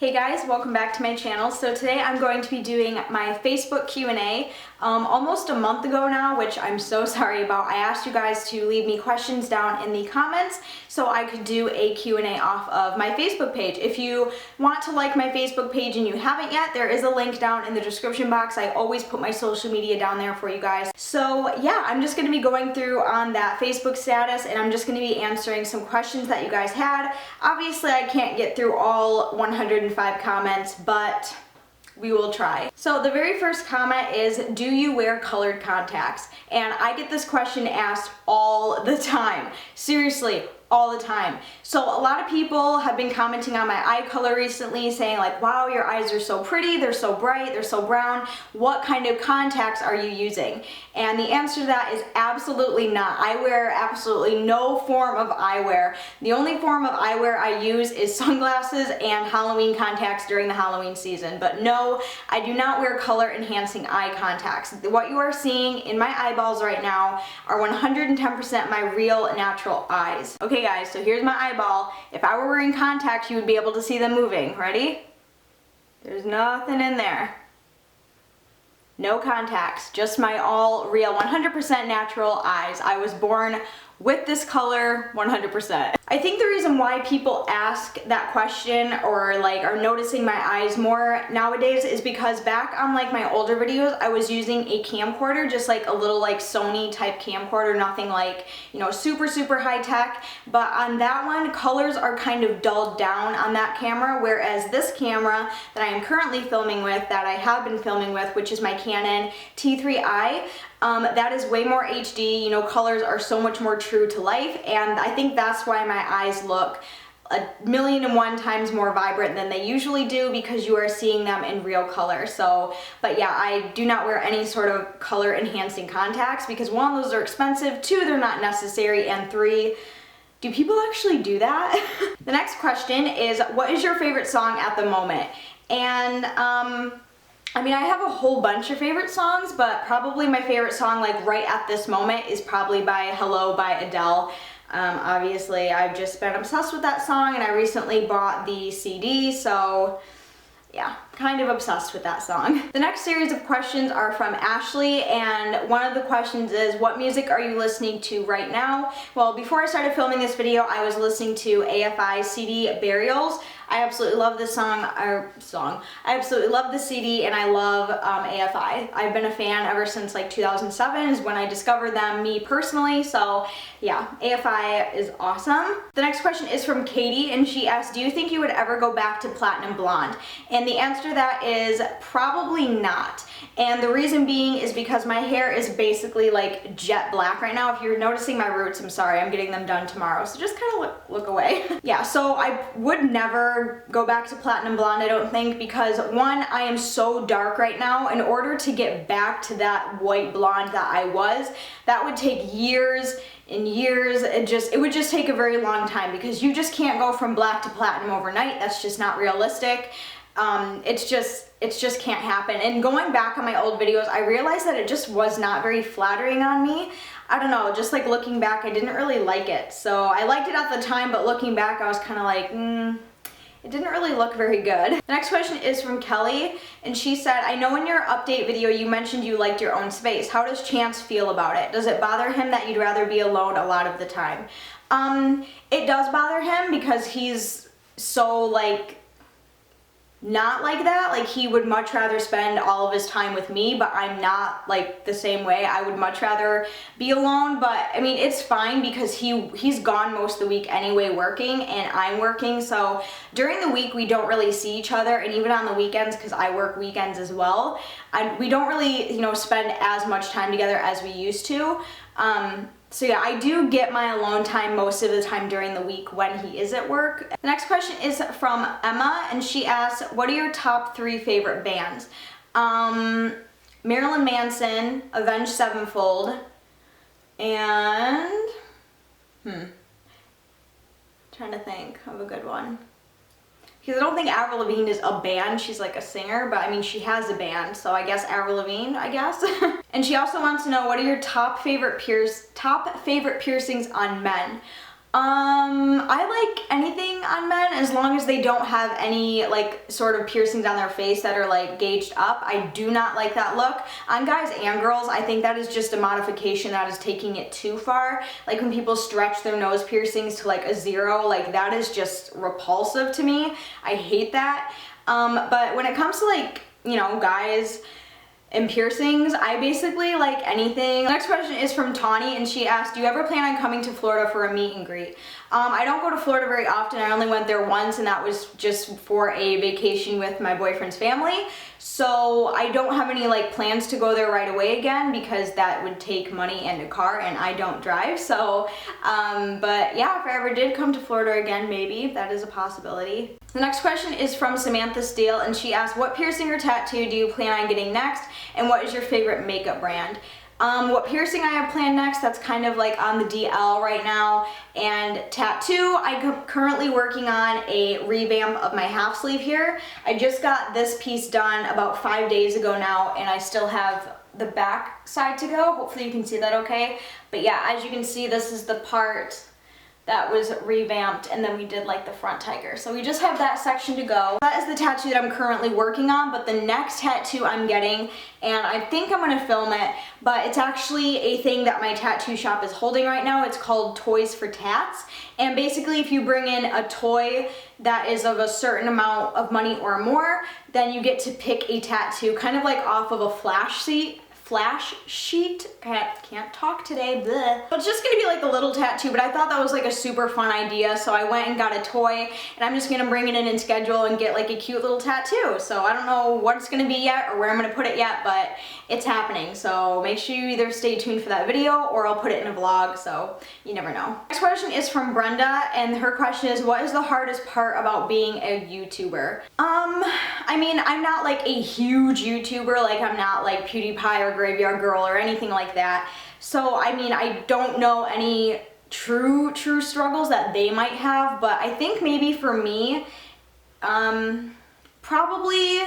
Hey guys, welcome back to my channel. So today I'm going to be doing my Facebook Q&A. Almost a month ago now, which I'm so sorry about, I asked you guys to leave me questions down in the comments so I could do a Q&A off of my Facebook page. If you want to like my Facebook page and you haven't yet, there is a link down in the description box. I always put my social media down there for you guys. So yeah, I'm just going to be going through on that Facebook status and I'm just going to be answering some questions that you guys had. Obviously I can't get through all 105 comments, but we will try. So the very first comment is, do you wear colored contacts? And I get this question asked all the time. Seriously, all the time. So a lot of people have been commenting on my eye color recently saying like, wow, your eyes are so pretty, they're so bright, they're so brown. What kind of contacts are you using? And the answer to that is absolutely not. I wear absolutely no form of eyewear. The only form of eyewear I use is sunglasses and Halloween contacts during the Halloween season. But no, I do not wear color enhancing eye contacts. What you are seeing in my eyeballs right now are 110% my real natural eyes. Okay guys, so here's my eyeball. If I were wearing contacts, you would be able to see them moving. Ready? There's nothing in there. No contacts, just my all real 100% natural eyes. I was born with this color 100%. I think the reason why people ask that question or like are noticing my eyes more nowadays is because back on like my older videos I was using a camcorder, just like a little like Sony type camcorder, nothing like, you know, super high tech, but on that one colors are kind of dulled down on that camera, whereas this camera that I am currently filming with, that I have been filming with, which is my Canon T3i, that is way more HD, you know, colors are so much more true to life, and I think that's why my eyes look 1,000,001 times more vibrant than they usually do, because you are seeing them in real color. So, but yeah, I do not wear any sort of color enhancing contacts because one, those are expensive, two, they're not necessary, and three, do people actually do that? The next question is, what is your favorite song at the moment? And I mean, I have a whole bunch of favorite songs, but probably my favorite song like right at this moment is probably by Hello by Adele. Obviously, I've just been obsessed with that song and I recently bought the CD, so yeah, kind of obsessed with that song. The next series of questions are from Ashley, and one of the questions is, what music are you listening to right now? Well, before I started filming this video, I was listening to AFI CD Burials. I absolutely love this I absolutely love the CD, and I love AFI. I've been a fan ever since like 2007 is when I discovered them, me personally, so yeah, AFI is awesome. The next question is from Katie, and she asked, do you think you would ever go back to platinum blonde? And the answer to that is probably not. And the reason being is because my hair is basically like jet black right now. If you're noticing my roots, I'm sorry, I'm getting them done tomorrow, so just kind of look away. Yeah, so I would never go back to platinum blonde, I don't think, because one, I am so dark right now. In order to get back to that white blonde that I was, that would take years and years. It would just take a very long time, because you just can't go from black to platinum overnight. That's just not realistic. It just can't happen. And going back on my old videos, I realized that it just was not very flattering on me. I don't know, just like looking back, I didn't really like it. So I liked it at the time, but looking back, I was kind of like, it didn't really look very good. The next question is from Kelly, and she said, I know in your update video you mentioned you liked your own space. How does Chance feel about it? Does it bother him that you'd rather be alone a lot of the time? It does bother him because he's so like not like that. Like, he would much rather spend all of his time with me, but I'm not like the same way. I would much rather be alone, but I mean, it's fine because he's gone most of the week anyway working, and I'm working, so during the week we don't really see each other, and even on the weekends, because I work weekends as well, we don't really, you know, spend as much time together as we used to. So yeah, I do get my alone time most of the time during the week when he is at work. The next question is from Emma, and she asks, what are your top 3 favorite bands? Marilyn Manson, Avenged Sevenfold, and trying to think of a good one. Because I don't think Avril Lavigne is a band, she's like a singer, but I mean, she has a band, so I guess Avril Lavigne, I guess. And she also wants to know, what are your top favorite piercings on men? I like anything on men as long as they don't have any like sort of piercings on their face that are like gauged up. I do not like that look. On guys and girls, I think that is just a modification that is taking it too far. Like when people stretch their nose piercings to like a 0, like that is just repulsive to me. I hate that. But when it comes to like, you know, guys and piercings, I basically like anything. Next question is from Tawny, and she asked, do you ever plan on coming to Florida for a meet and greet? I don't go to Florida very often. I only went there once, and that was just for a vacation with my boyfriend's family. So I don't have any like plans to go there right away again because that would take money and a car, and I don't drive. So, but yeah, if I ever did come to Florida again, maybe that is a possibility. The next question is from Samantha Steele, and she asked, what piercing or tattoo do you plan on getting next, and what is your favorite makeup brand? What piercing I have planned next, that's kind of like on the DL right now, and tattoo, I'm currently working on a revamp of my half sleeve here. I just got this piece done about 5 days ago now, and I still have the back side to go. Hopefully you can see that okay. But yeah, as you can see, this is the part that was revamped, and then we did like the front tiger. So we just have that section to go. That is the tattoo that I'm currently working on, but the next tattoo I'm getting, and I think I'm gonna film it, but it's actually a thing that my tattoo shop is holding right now. It's called Toys for Tats, and basically if you bring in a toy that is of a certain amount of money or more, then you get to pick a tattoo, kind of like off of a flash sheet. Can't talk today, bleh. But it's just gonna be like a little tattoo, but I thought that was like a super fun idea, so I went and got a toy, and I'm just gonna bring it in and schedule and get like a cute little tattoo. So I don't know what it's gonna be yet or where I'm gonna put it yet, but it's happening. So make sure you either stay tuned for that video or I'll put it in a vlog, so you never know. Next question is from Brenda, and her question is, what is the hardest part about being a YouTuber? I mean, I'm not like a huge YouTuber, like I'm not like PewDiePie or Graveyard Girl or anything like that. So I mean, I don't know any true struggles that they might have, but I think maybe for me, probably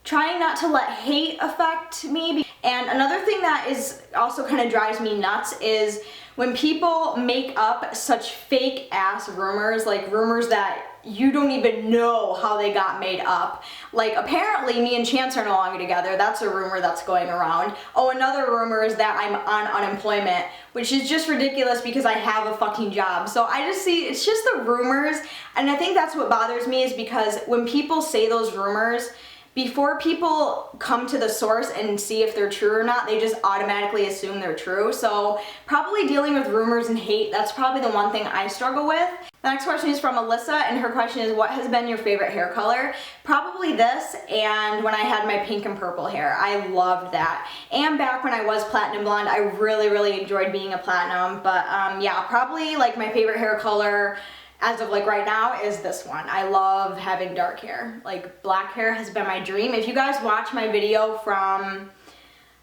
trying not to let hate affect me. And another thing that is also kind of drives me nuts is when people make up such fake ass rumors, like rumors that you don't even know how they got made up. Like apparently me and Chance are no longer together. That's a rumor that's going around. Oh, another rumor is that I'm on unemployment, which is just ridiculous because I have a fucking job. So I just see, it's just the rumors, and I think that's what bothers me is because when people say those rumors, before people come to the source and see if they're true or not, they just automatically assume they're true. So probably dealing with rumors and hate, that's probably the one thing I struggle with. The next question is from Alyssa, and her question is, what has been your favorite hair color? Probably this, and when I had my pink and purple hair. I loved that. And back when I was platinum blonde, I really enjoyed being a platinum. But yeah, probably like my favorite hair color as of like right now is this one. I love having dark hair. Like black hair has been my dream. If you guys watch my video from,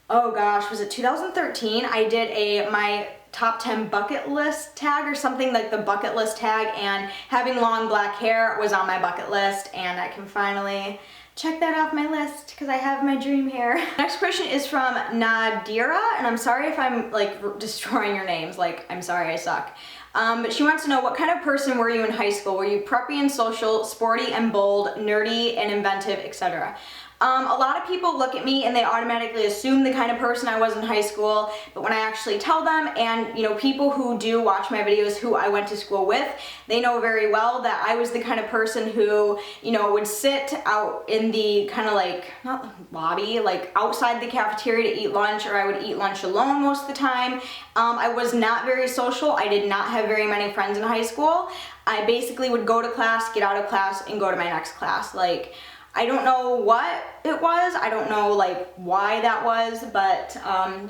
oh gosh, was it 2013? I did my top 10 bucket list tag or something, like the bucket list tag, and having long black hair was on my bucket list, and I can finally check that off my list because I have my dream hair. Next question is from Nadira, and I'm sorry if I'm like destroying your names, like I'm sorry, I suck. But she wants to know, what kind of person were you in high school? Were you preppy and social, sporty and bold, nerdy and inventive, etc.? A lot of people look at me and they automatically assume the kind of person I was in high school, but when I actually tell them, and you know, people who do watch my videos who I went to school with, they know very well that I was the kind of person who, you know, would sit out in the kind of like, not the lobby, like outside the cafeteria to eat lunch, or I would eat lunch alone most of the time. I was not very social. I did not have very many friends in high school. I basically would go to class, get out of class, and go to my next class. Like, I don't know what it was, I don't know like why that was, but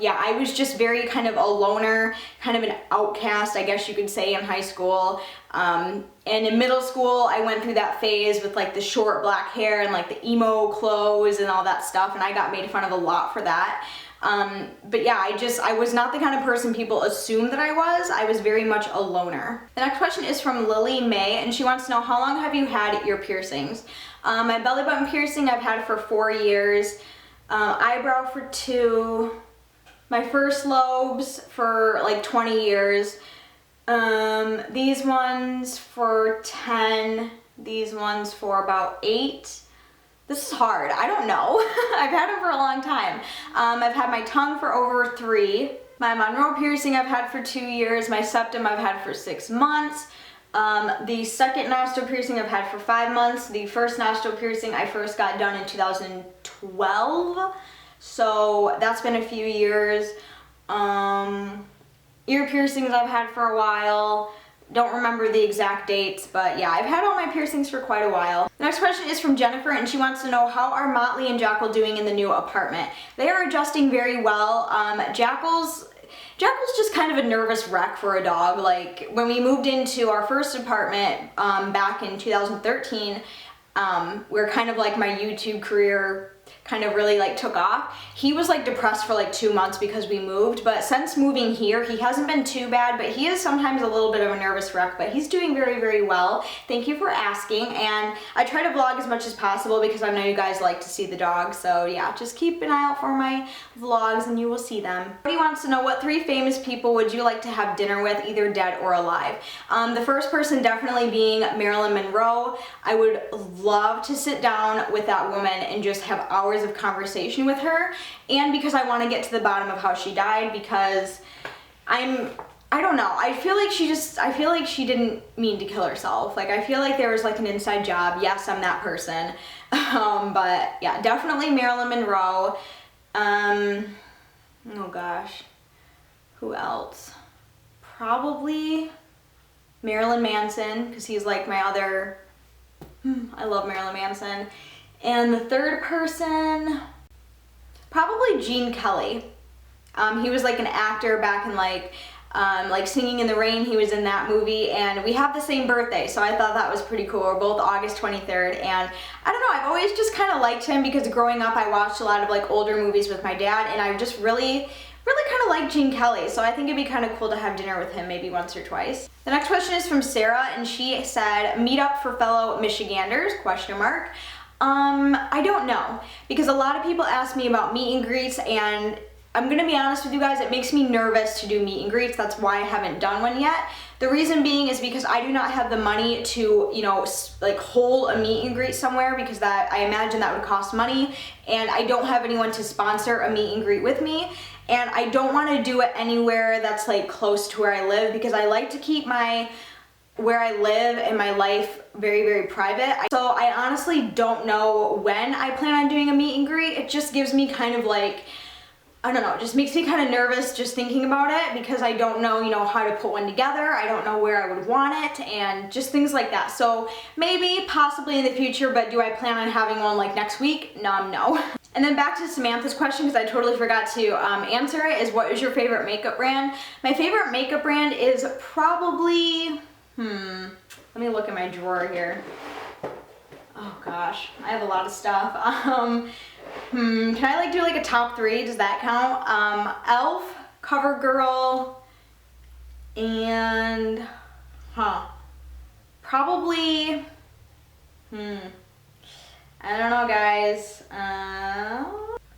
yeah, I was just very kind of a loner, kind of an outcast, I guess you could say, in high school. And in middle school, I went through that phase with like the short black hair and like the emo clothes and all that stuff, and I got made fun of a lot for that. But yeah, I was not the kind of person people assumed that I was. I was very much a loner. The next question is from Lily May, and she wants to know, how long have you had your piercings? My belly button piercing I've had for 4 years, eyebrow for 2, my first lobes for like 20 years, These ones for 10, these ones for about 8. This is hard, I don't know. I've had them for a long time. I've had my tongue for over 3. My Monroe piercing I've had for 2 years. My septum I've had for 6 months. The second nostril piercing I've had for 5 months. The first nostril piercing I first got done in 2012. So that's been a few years. Ear piercings I've had for a while. Don't remember the exact dates, but yeah, I've had all my piercings for quite a while. The next question is from Jennifer, and she wants to know, how are Motley and Jackal doing in the new apartment? They are adjusting very well. Jackal's just kind of a nervous wreck for a dog. Like, when we moved into our first apartment back in 2013, where kind of like my YouTube career kind of really like took off. He was like depressed for like 2 months because we moved, but since moving here, he hasn't been too bad, but he is sometimes a little bit of a nervous wreck, but he's doing very, very well. Thank you for asking, and I try to vlog as much as possible because I know you guys like to see the dog, so yeah, just keep an eye out for my vlogs and you will see them. He wants to know, what 3 famous people would you like to have dinner with, either dead or alive? The first person definitely being Marilyn Monroe. I would love to sit down with that woman and just have hours of conversation with her, and because I want to get to the bottom of how she died, because I don't know, I feel like she didn't mean to kill herself. Like, I feel like there was like an inside job. Yes, I'm that person. But yeah, definitely Marilyn Monroe. Oh gosh, who else? Probably Marilyn Manson, because he's like my other, I love Marilyn Manson. And the third person, probably Gene Kelly. He was like an actor back in like Singing in the Rain. He was in that movie, and we have the same birthday, so I thought that was pretty cool. We're both August 23rd, and I don't know, I've always just kind of liked him because growing up I watched a lot of like older movies with my dad, and I just really kind of like Gene Kelly, so I think it'd be kind of cool to have dinner with him maybe once or twice. The next question is from Sarah, and she said, meet up for fellow Michiganders, ? I don't know, because a lot of people ask me about meet and greets, and I'm gonna be honest with you guys, it makes me nervous to do meet and greets. That's why I haven't done one yet. The reason being is because I do not have the money to, you know, like hold a meet and greet somewhere, because that, I imagine that would cost money, and I don't have anyone to sponsor a meet and greet with me, and I don't want to do it anywhere that's like close to where I live, because I like to keep where I live and my life very, very private. So I honestly don't know when I plan on doing a meet and greet. It just gives me kind of like, I don't know, it just makes me kind of nervous just thinking about it, because I don't know, you know, how to put one together. I don't know where I would want it, and just things like that. So maybe, possibly in the future, but do I plan on having one like next week? No. And then back to Samantha's question, because I totally forgot to answer it, is what is your favorite makeup brand? My favorite makeup brand is probably, let me look in my drawer here. Oh gosh, I have a lot of stuff. Can I like do like a top 3? Does that count? ELPH, CoverGirl, and probably, I don't know, guys.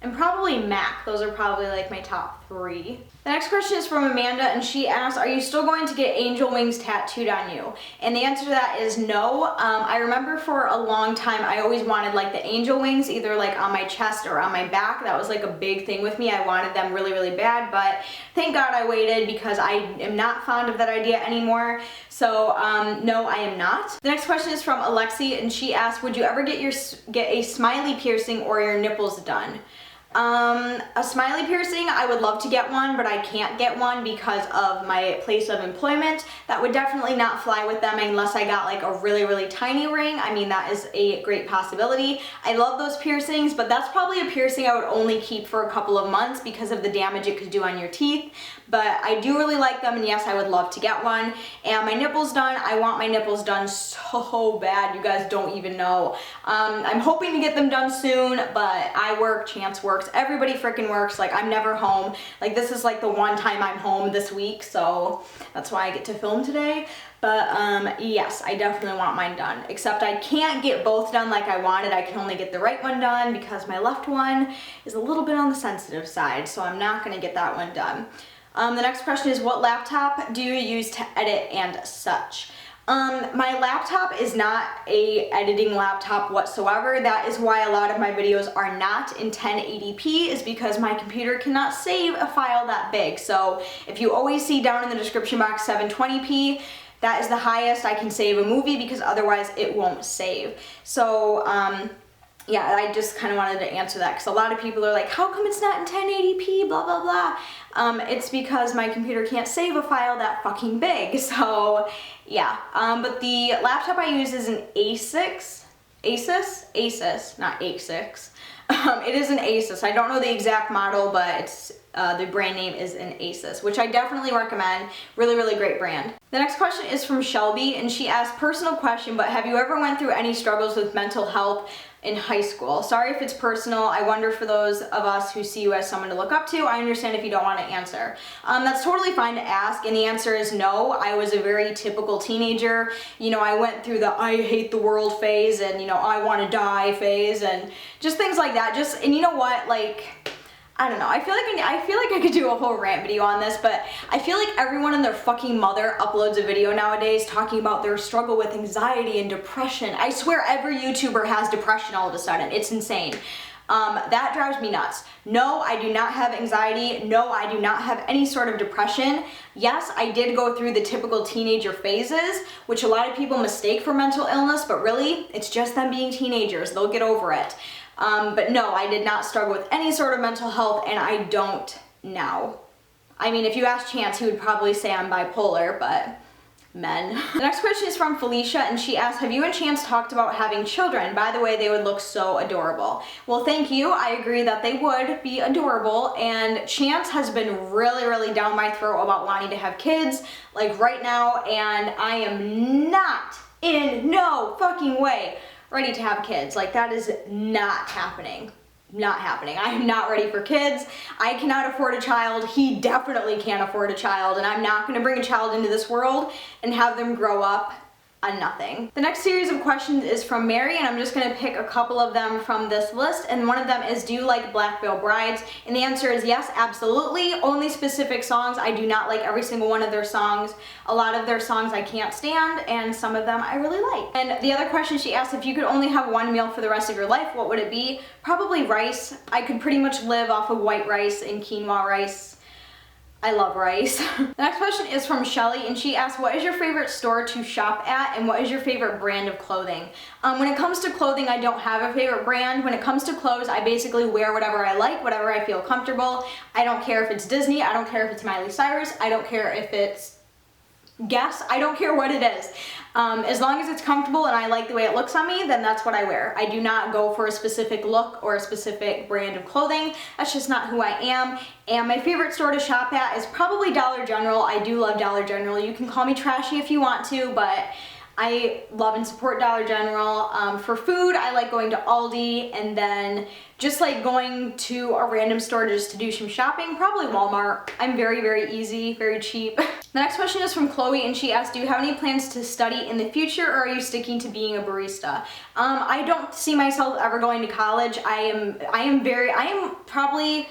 And probably MAC. Those are probably like my top 3. The next question is from Amanda, and she asks, are you still going to get angel wings tattooed on you? And the answer to that is no. I remember for a long time I always wanted like the angel wings either like on my chest or on my back. That was like a big thing with me. I wanted them really, really bad, but thank God I waited, because I am not fond of that idea anymore. So no, I am not. The next question is from Alexi, and she asks, would you ever get a smiley piercing or your nipples done? A smiley piercing, I would love to get one, but I can't get one because of my place of employment. That would definitely not fly with them unless I got like a really, really tiny ring. I mean, that is a great possibility. I love those piercings, but that's probably a piercing I would only keep for a couple of months because of the damage it could do on your teeth. But I do really like them, and yes, I would love to get one. And my nipples done, I want my nipples done so bad, you guys don't even know. I'm hoping to get them done soon, but I work, Chance works, everybody freaking works. Like, I'm never home. Like, this is like the one time I'm home this week, so that's why I get to film today. But yes, I definitely want mine done, except I can't get both done like I wanted. I can only get the right one done because my left one is a little bit on the sensitive side, so I'm not gonna get that one done. The next question is, what laptop do you use to edit and such? My laptop is not a editing laptop whatsoever. That is why a lot of my videos are not in 1080p, is because my computer cannot save a file that big. So if you always see down in the description box 720p, that is the highest I can save a movie, because otherwise it won't save. So yeah, I just kind of wanted to answer that because a lot of people are like, how come it's not in 1080p, blah, blah, blah. It's because my computer can't save a file that fucking big. So yeah, but the laptop I use is an Asus, not Asus. It is an Asus. I don't know the exact model, but it's, the brand name is an Asus, which I definitely recommend. Really, really great brand. The next question is from Shelby, and she asked, personal question, but have you ever went through any struggles with mental health in high school? Sorry if it's personal. I wonder for those of us who see you as someone to look up to. I understand if you don't want to answer. That's totally fine to ask, and the answer is no. I was a very typical teenager. You know, I went through the I hate the world phase, and you know, I want to die phase, and just things like that. And you know what, like, I don't know, I feel like I could do a whole rant video on this, but I feel like everyone and their fucking mother uploads a video nowadays talking about their struggle with anxiety and depression. I swear every YouTuber has depression all of a sudden. It's insane. That drives me nuts. No, I do not have anxiety. No, I do not have any sort of depression. Yes, I did go through the typical teenager phases, which a lot of people mistake for mental illness, but really, it's just them being teenagers. They'll get over it. But no, I did not struggle with any sort of mental health, and I don't now. I mean, if you ask Chance, he would probably say I'm bipolar, but men. The next question is from Felicia, and she asked, have you and Chance talked about having children? By the way, they would look so adorable. Well, thank you. I agree that they would be adorable, and Chance has been really, really down my throat about wanting to have kids, like right now, and I am not, in no fucking way, ready to have kids. Like, that is not happening. Not happening. I am not ready for kids. I cannot afford a child. He definitely can't afford a child, and I'm not going to bring a child into this world and have them grow up on nothing. The next series of questions is from Mary, and I'm just going to pick a couple of them from this list, and one of them is, do you like Black Veil Brides? And the answer is yes, absolutely. Only specific songs. I do not like every single one of their songs. A lot of their songs I can't stand, and some of them I really like. And the other question she asked, if you could only have one meal for the rest of your life, what would it be? Probably rice. I could pretty much live off of white rice and quinoa rice. I love rice. The next question is from Shelly, and she asked, what is your favorite store to shop at, and what is your favorite brand of clothing? When it comes to clothing, I don't have a favorite brand. When it comes to clothes, I basically wear whatever I like, whatever I feel comfortable. I don't care if it's Disney, I don't care if it's Miley Cyrus, I don't care if it's Guess, I don't care what it is. As long as it's comfortable and I like the way it looks on me, then that's what I wear. I do not go for a specific look or a specific brand of clothing. That's just not who I am. And my favorite store to shop at is probably Dollar General. I do love Dollar General. You can call me trashy if you want to, but I love and support Dollar General. For food, I like going to Aldi, and then just like going to a random store just to do some shopping, probably Walmart. I'm very, very easy, very cheap. The next question is from Chloe, and she asked, do you have any plans to study in the future, or are you sticking to being a barista? I don't see myself ever going to college. I am probably,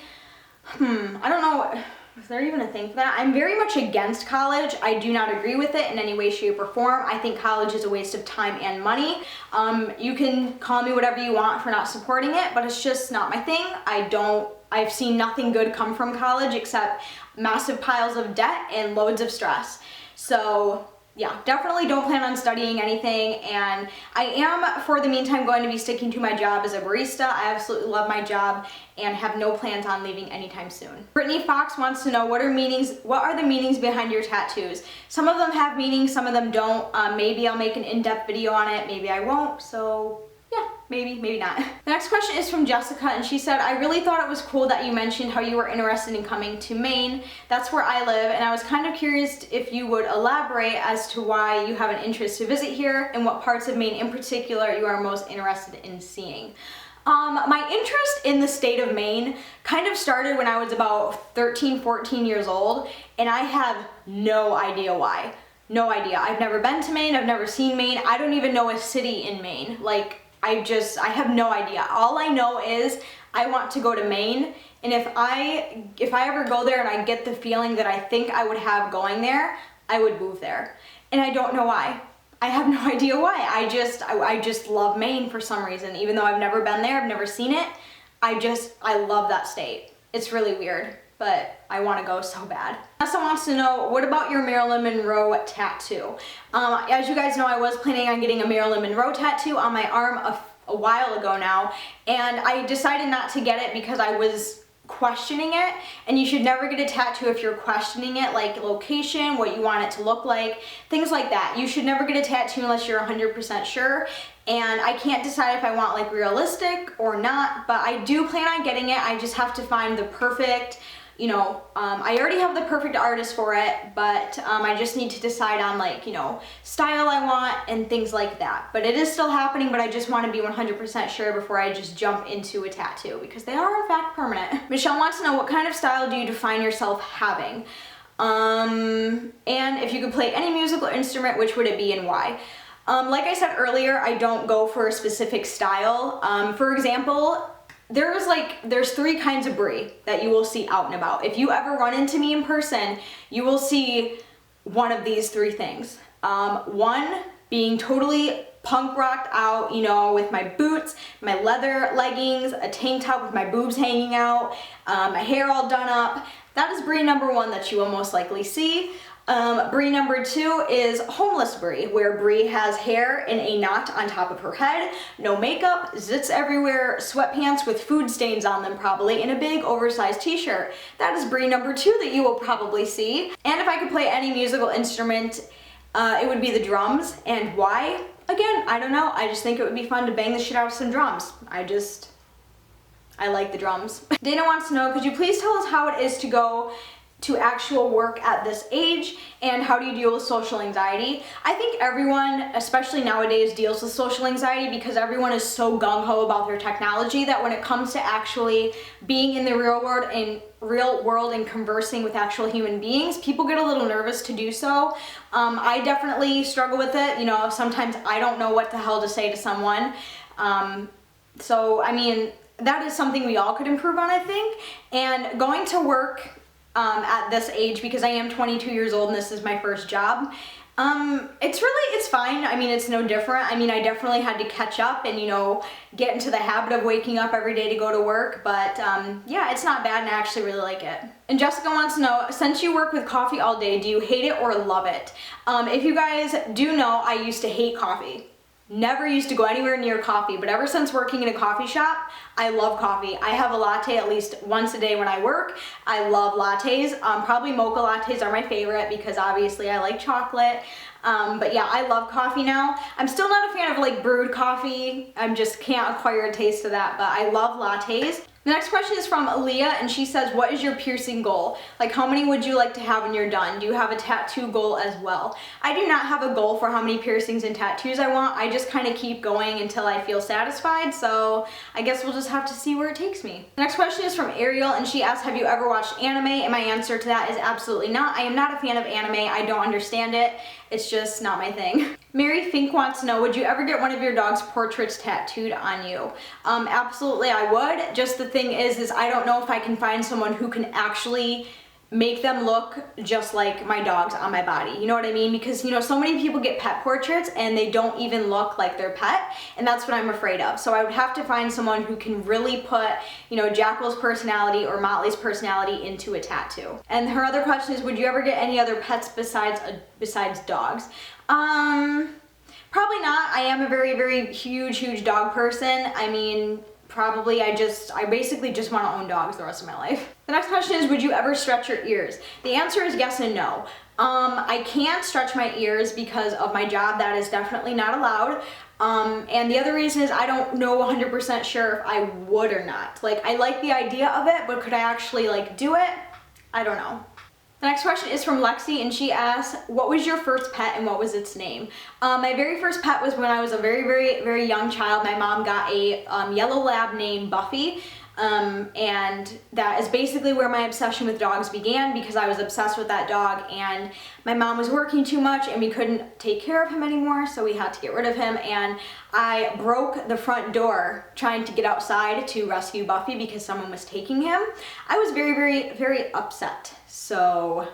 I don't know, is there even a thing for that? I'm very much against college. I do not agree with it in any way, shape, or form. I think college is a waste of time and money. You can call me whatever you want for not supporting it, but it's just not my thing. I've seen nothing good come from college except massive piles of debt and loads of stress. So yeah, definitely don't plan on studying anything, and I am, for the meantime, going to be sticking to my job as a barista. I absolutely love my job and have no plans on leaving anytime soon. Brittany Fox wants to know, what are the meanings behind your tattoos? Some of them have meanings, some of them don't. Maybe I'll make an in-depth video on it, maybe I won't, so yeah, maybe not. The next question is from Jessica, and she said, I really thought it was cool that you mentioned how you were interested in coming to Maine. That's where I live, and I was kind of curious if you would elaborate as to why you have an interest to visit here and what parts of Maine in particular you are most interested in seeing. My interest in the state of Maine kind of started when I was about 13, 14 years old, and I have no idea why. No idea. I've never been to Maine, I've never seen Maine, I don't even know a city in Maine. Like, I have no idea. All I know is I want to go to Maine, and if I ever go there and I get the feeling that I think I would have going there, I would move there. And I don't know why. I have no idea why. I just love Maine for some reason. Even though I've never been there, I've never seen it, I love that state. It's really weird, but I want to go so bad. Nessa wants to know, what about your Marilyn Monroe tattoo? As you guys know, I was planning on getting a Marilyn Monroe tattoo on my arm a while ago now, and I decided not to get it because I was questioning it, and you should never get a tattoo if you're questioning it, like location, what you want it to look like, things like that. You should never get a tattoo unless you're 100% sure, and I can't decide if I want like realistic or not, but I do plan on getting it. I just have to find the perfect, you know, I already have the perfect artist for it, but I just need to decide on like, you know, style I want and things like that. But it is still happening, but I just want to be 100% sure before I just jump into a tattoo, because they are in fact permanent. Michelle wants to know, what kind of style do you define yourself having? And if you could play any musical instrument, which would it be and why? Like I said earlier, I don't go for a specific style. For example, there's 3 kinds of Bree that you will see out and about. If you ever run into me in person, you will see one of these 3 things. One, being totally punk rocked out, you know, with my boots, my leather leggings, a tank top with my boobs hanging out, my hair all done up. That is Bree number 1 that you will most likely see. Bree number 2 is homeless Bree, where Bree has hair in a knot on top of her head, no makeup, zits everywhere, sweatpants with food stains on them probably, and a big oversized t-shirt. That is Bree number 2 that you will probably see. And if I could play any musical instrument, it would be the drums. And why? Again, I don't know. I just think it would be fun to bang the shit out of some drums. I like the drums. Dana wants to know, could you please tell us how it is to go to actual work at this age, and how do you deal with social anxiety? I think everyone, especially nowadays, deals with social anxiety because everyone is so gung-ho about their technology that when it comes to actually being in the real world and conversing with actual human beings, people get a little nervous to do so. I definitely struggle with it. You know, sometimes I don't know what the hell to say to someone. So, I mean, that is something we all could improve on, I think. And going to work at this age, because I am 22 years old and this is my first job, it's fine. I mean, it's no different. I mean, I definitely had to catch up and, you know, get into the habit of waking up every day to go to work, but yeah, it's not bad and I actually really like it. And Jessica wants to know, since you work with coffee all day, do you hate it or love it? If you guys do know, I used to hate coffee. Never used to go anywhere near coffee, but ever since working in a coffee shop, I love coffee. I have a latte at least once a day when I work. I love lattes. Probably mocha lattes are my favorite because obviously I like chocolate. But yeah, I love coffee now. I'm still not a fan of like brewed coffee. I just can't acquire a taste of that, but I love lattes. The next question is from Aaliyah, and she says, what is your piercing goal? Like, how many would you like to have when you're done? Do you have a tattoo goal as well? I do not have a goal for how many piercings and tattoos I want. I just kind of keep going until I feel satisfied, so I guess we'll just have to see where it takes me. The next question is from Ariel, and she asks, have you ever watched anime? And my answer to that is absolutely not. I am not a fan of anime. I don't understand it. It's just not my thing. Mary Fink wants to know, would you ever get one of your dog's portraits tattooed on you? Absolutely I would. Just the thing is I don't know if I can find someone who can actually make them look just like my dogs on my body. You know what I mean? Because, you know, so many people get pet portraits and they don't even look like their pet, and that's what I'm afraid of. So I would have to find someone who can really put, you know, Jacquel's personality or Motley's personality into a tattoo. And her other question is, would you ever get any other pets besides dogs? Probably not. I am a very, very huge dog person. I mean, probably I basically just want to own dogs the rest of my life. The next question is, would you ever stretch your ears? The answer is yes and no. I can't stretch my ears because of my job. That is definitely not allowed. And the other reason is I don't know 100% sure if I would or not. Like, I like the idea of it, but could I actually like do it? I don't know. The next question is from Lexi, and she asks, what was your first pet and what was its name? My very first pet was when I was a very young child. My mom got a yellow lab named Buffy. and that is basically where my obsession with dogs began, because I was obsessed with that dog and my mom was working too much and we couldn't take care of him anymore, so we had to get rid of him, and I broke the front door trying to get outside to rescue Buffy because someone was taking him. I was very, very, very upset. So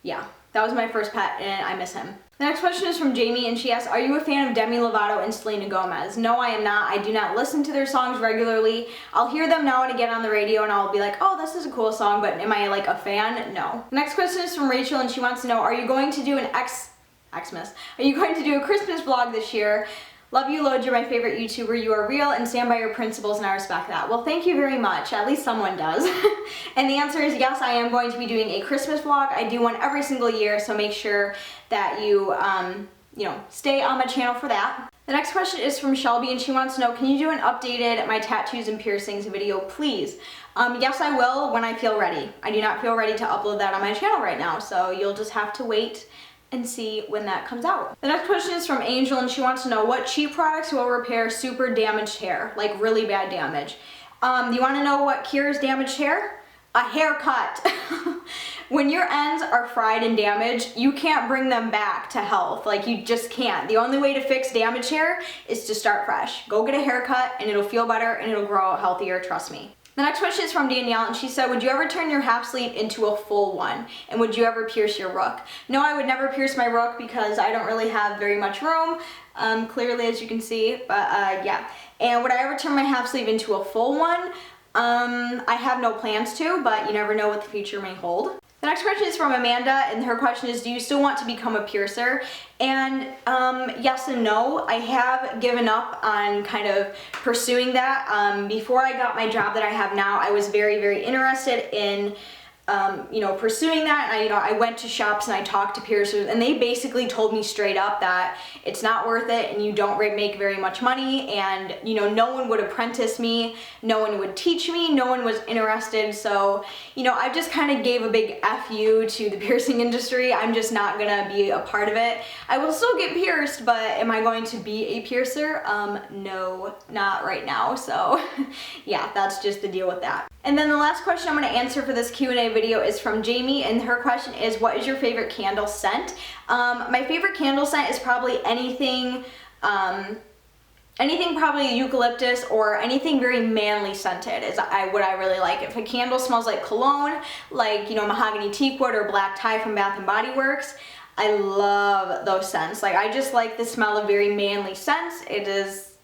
yeah, that was my first pet and I miss him. The next question is from Jamie, and she asks, are you a fan of Demi Lovato and Selena Gomez? No, I am not. I do not listen to their songs regularly. I'll hear them now and again on the radio and I'll be like, oh, this is a cool song, but am I like a fan? No. The next question is from Rachel, and she wants to know, are you going to do an Xmas? Are you going to do a Christmas vlog this year? Love you loads, you're my favorite YouTuber, you are real and stand by your principles, and I respect that. Well, thank you very much, at least someone does. And the answer is yes, I am going to be doing a Christmas vlog. I do one every single year, so make sure that you, stay on my channel for that. The next question is from Shelby, and she wants to know, can you do an updated my tattoos and piercings video, please? Yes, I will when I feel ready. I do not feel ready to upload that on my channel right now, so you'll just have to wait and see when that comes out. The next question is from Angel, and she wants to know what cheap products will repair super damaged hair, like really bad damage. You want to know what cures damaged hair? A haircut. When your ends are fried and damaged, you can't bring them back to health. Like, you just can't. The only way to fix damaged hair is to start fresh. Go get a haircut and it'll feel better and it'll grow out healthier, trust me. The next question is from Danielle, and she said, would you ever turn your half sleeve into a full one? And would you ever pierce your Ruck? No, I would never pierce my Ruck because I don't really have very much room, clearly, as you can see, but yeah. And would I ever turn my half sleeve into a full one? I have no plans to, but you never know what the future may hold. The next question is from Amanda, and her question is, do you still want to become a piercer? And yes and no. I have given up on kind of pursuing that. Before I got my job that I have now, I was very, very interested in pursuing that. And I went to shops and I talked to piercers, and they basically told me straight up that it's not worth it and you don't make very much money, and no one would apprentice me, no one would teach me, no one was interested. So I just kind of gave a big FU to the piercing industry. I'm just not gonna be a part of it. I will still get pierced, but am I going to be a piercer? No, not right now. So yeah, that's just the deal with that. And then the last question I'm going to answer for this Q&A video is from Jamie, and her question is, what is your favorite candle scent? My favorite candle scent is probably anything probably eucalyptus or anything very manly scented is what I really like. If a candle smells like cologne, like mahogany teakwood or black tie from Bath and Body Works, I love those scents. Like, I just like the smell of very manly scents.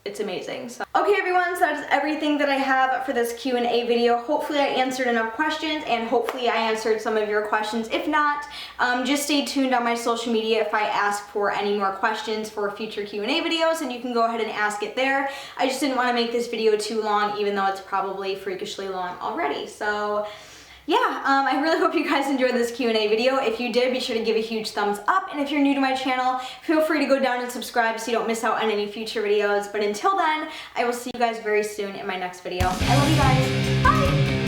It's amazing. So, okay everyone, so that is everything that I have for this Q&A video. Hopefully I answered enough questions, and hopefully I answered some of your questions. If not, just stay tuned on my social media if I ask for any more questions for future Q&A videos, and you can go ahead and ask it there. I just didn't want to make this video too long, even though it's probably freakishly long already. So yeah, I really hope you guys enjoyed this Q&A video. If you did, be sure to give a huge thumbs up, and if you're new to my channel, feel free to go down and subscribe so you don't miss out on any future videos. But until then, I will see you guys very soon in my next video. I love you guys. Bye!